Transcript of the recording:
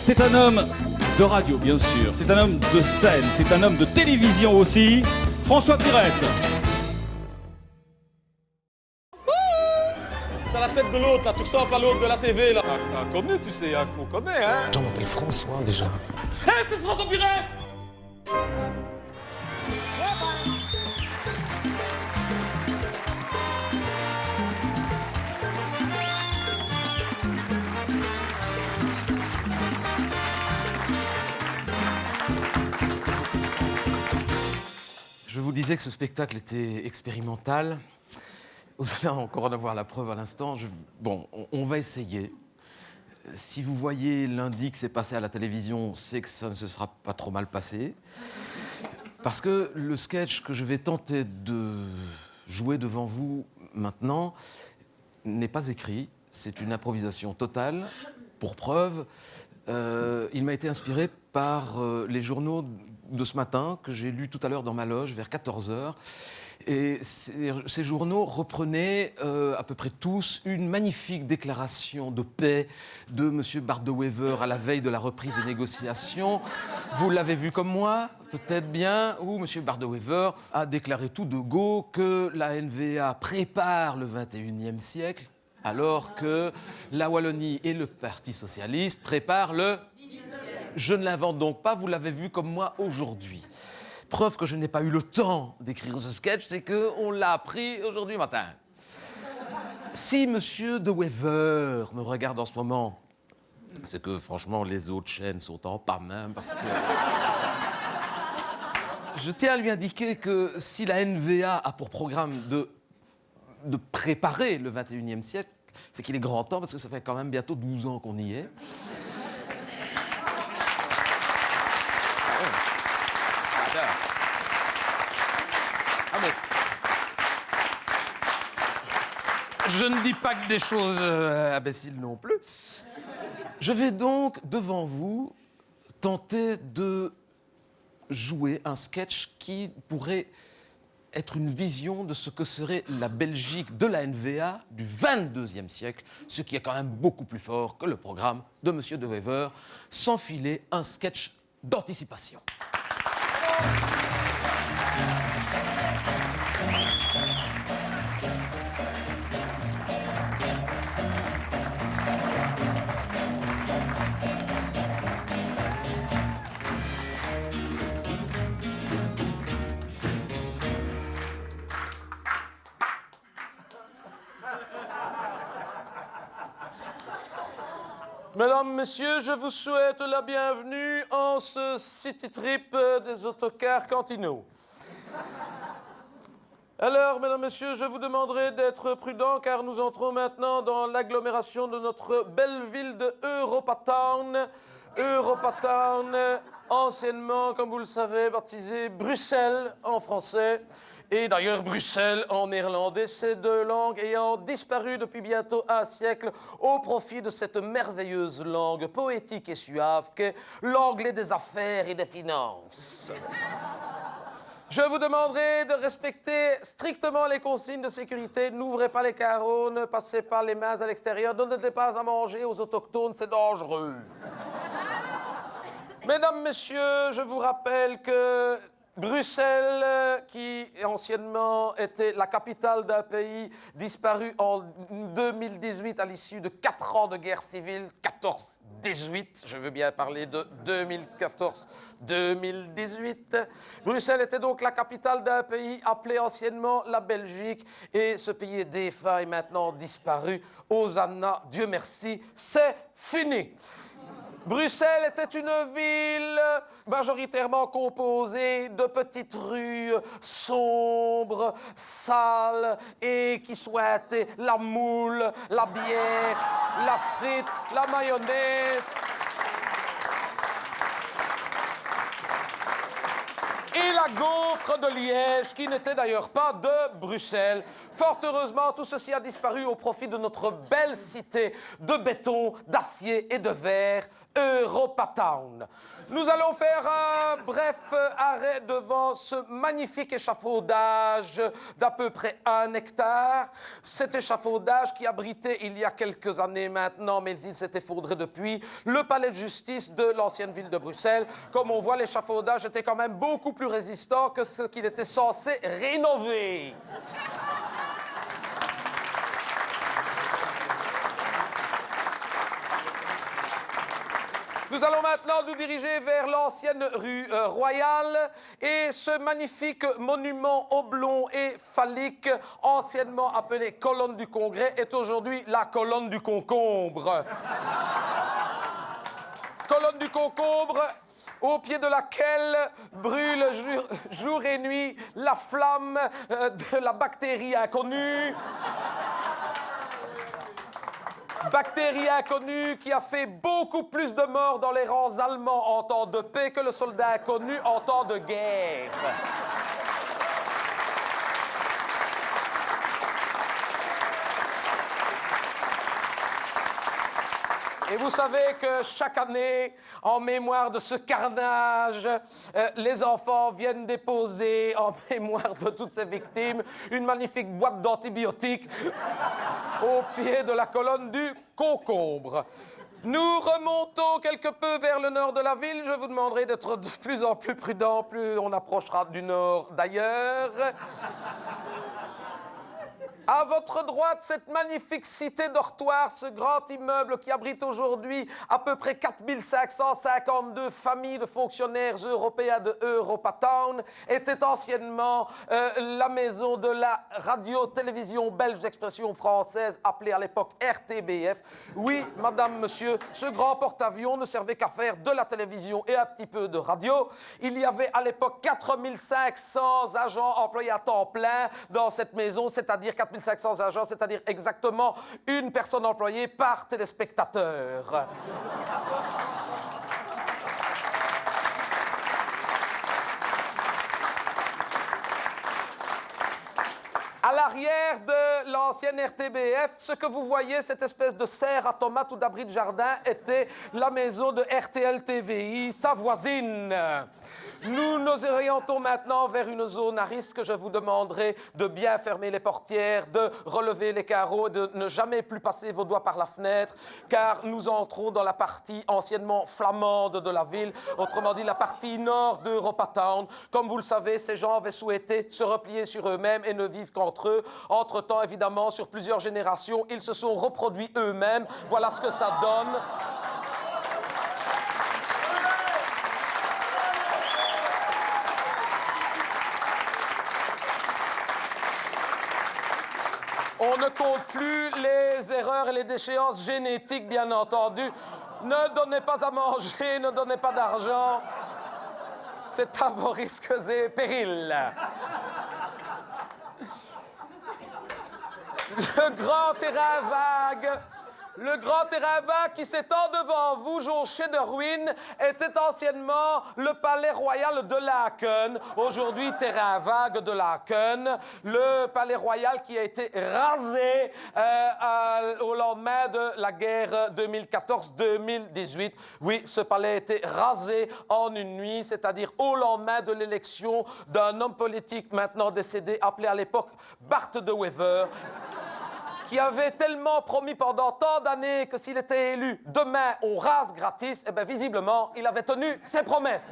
C'est un homme de radio, bien sûr. C'est un homme de scène. C'est un homme de télévision aussi. François Pirette. T'as la tête de l'autre, là. Tu ressembles à l'autre de la TV, là. Connu, tu sais, on connaît, hein. Je m'appelle François, déjà. Hé, t'es François Pirette! Je vous disais que ce spectacle était expérimental. Vous allez encore en avoir la preuve à l'instant. Bon, on va essayer. Si vous voyez lundi que c'est passé à la télévision, c'est que ça ne se sera pas trop mal passé. Parce que le sketch que je vais tenter de jouer devant vous maintenant n'est pas écrit. C'est une improvisation totale. Pour preuve, il m'a été inspiré par les journaux de ce matin que j'ai lus tout à l'heure dans ma loge vers 14h. Et ces journaux reprenaient à peu près tous une magnifique déclaration de paix de M. Bardewever à la veille de la reprise des négociations. Vous l'avez vu comme moi, peut-être bien, où M. Bardewever a déclaré tout de go que la NVA prépare le 21e siècle, alors que la Wallonie et le Parti socialiste préparent le... Je ne l'invente donc pas, vous l'avez vu comme moi aujourd'hui. Preuve que je n'ai pas eu le temps d'écrire ce sketch, c'est qu'on l'a appris aujourd'hui matin. Si Monsieur De Wever me regarde en ce moment, c'est que franchement les autres chaînes sont en panne, hein, parce que... Je tiens à lui indiquer que si la NVA a pour programme de préparer le 21e siècle, c'est qu'il est grand temps, parce que ça fait quand même bientôt 12 ans qu'on y est. Je ne dis pas que des choses imbéciles non plus. Je vais donc, devant vous, tenter de jouer un sketch qui pourrait être une vision de ce que serait la Belgique de la NVA du 22e siècle, ce qui est quand même beaucoup plus fort que le programme de M. De Wever, sans filer un sketch d'anticipation. Mesdames, Messieurs, je vous souhaite la bienvenue en ce city trip des autocars Cantino. Alors, Mesdames, Messieurs, je vous demanderai d'être prudents car nous entrons maintenant dans l'agglomération de notre belle ville de Europatown. Europatown, anciennement, comme vous le savez, baptisée Bruxelles en français. Et d'ailleurs, Bruxelles en néerlandais, ces deux langues ayant disparu depuis bientôt un siècle au profit de cette merveilleuse langue poétique et suave qu'est l'anglais des affaires et des finances. Je vous demanderai de respecter strictement les consignes de sécurité. N'ouvrez pas les carreaux, ne passez pas les mains à l'extérieur, ne donnez pas à manger aux autochtones, c'est dangereux. Mesdames, Messieurs, je vous rappelle que Bruxelles, qui anciennement était la capitale d'un pays disparu en 2018 à l'issue de 4 ans de guerre civile, 14-18, je veux bien parler de 2014-2018. Bruxelles était donc la capitale d'un pays appelé anciennement la Belgique et ce pays est défunt et maintenant disparu. Hosanna, Dieu merci, c'est fini. Bruxelles était une ville majoritairement composée de petites rues sombres, sales et qui souhaitaient la moule, la bière, la frite, la mayonnaise. Et la gaufre de Liège, qui n'était d'ailleurs pas de Bruxelles. Fort heureusement, tout ceci a disparu au profit de notre belle cité de béton, d'acier et de verre, Europatown. Nous allons faire un bref arrêt devant ce magnifique échafaudage d'à peu près 1 hectare. Cet échafaudage qui abritait il y a quelques années maintenant, mais il s'est effondré depuis, le palais de justice de l'ancienne ville de Bruxelles. Comme on voit, l'échafaudage était quand même beaucoup plus résistant que ce qu'il était censé rénover. Nous allons maintenant nous diriger vers l'ancienne rue Royale et ce magnifique monument oblong et phallique, anciennement appelé colonne du Congrès, est aujourd'hui la colonne du concombre. Colonne du concombre, au pied de laquelle brûle jour et nuit la flamme de la bactérie inconnue. Bactérie inconnue qui a fait beaucoup plus de morts dans les rangs allemands en temps de paix que le soldat inconnu en temps de guerre. Et vous savez que chaque année, en mémoire de ce carnage, les enfants viennent déposer, en mémoire de toutes ces victimes, une magnifique boîte d'antibiotiques au pied de la colonne du concombre. Nous remontons quelque peu vers le nord de la ville. Je vous demanderai d'être de plus en plus prudent, plus on approchera du nord d'ailleurs. À votre droite, cette magnifique cité dortoir, ce grand immeuble qui abrite aujourd'hui à peu près 4552 familles de fonctionnaires européens de Europatown, était anciennement la maison de la radio-télévision belge d'expression française, appelée à l'époque RTBF. Oui, madame, monsieur, ce grand porte-avions ne servait qu'à faire de la télévision et un petit peu de radio. Il y avait à l'époque 4500 agents employés à temps plein dans cette maison, c'est-à-dire 4500 agents, c'est-à-dire exactement une personne employée par téléspectateur. À l'arrière de l'ancienne RTBF, ce que vous voyez, cette espèce de serre à tomates ou d'abri de jardin, était la maison de RTL TVI, sa voisine. Nous nous orientons maintenant vers une zone à risque. Je vous demanderai de bien fermer les portières, de relever les carreaux, de ne jamais plus passer vos doigts par la fenêtre, car nous entrons dans la partie anciennement flamande de la ville, autrement dit la partie nord d'Europatown. Comme vous le savez, ces gens avaient souhaité se replier sur eux-mêmes et ne vivre qu'entre eux. Entre-temps, évidemment, sur plusieurs générations, ils se sont reproduits eux-mêmes. Voilà ce que ça donne. On ne compte plus les erreurs et les déchéances génétiques, bien entendu. Ne donnez pas à manger, ne donnez pas d'argent. C'est à vos risques et périls. Le grand terrain vague. Le grand terrain vague qui s'étend devant vous, jonché de ruines, était anciennement le palais royal de Laken. Aujourd'hui, terrain vague de Laken. Le palais royal qui a été rasé au lendemain de la guerre 2014-2018. Oui, ce palais a été rasé en une nuit, c'est-à-dire au lendemain de l'élection d'un homme politique maintenant décédé, appelé à l'époque Bart de Wever, qui avait tellement promis pendant tant d'années que s'il était élu, demain on rase gratis, eh bien visiblement, il avait tenu ses promesses.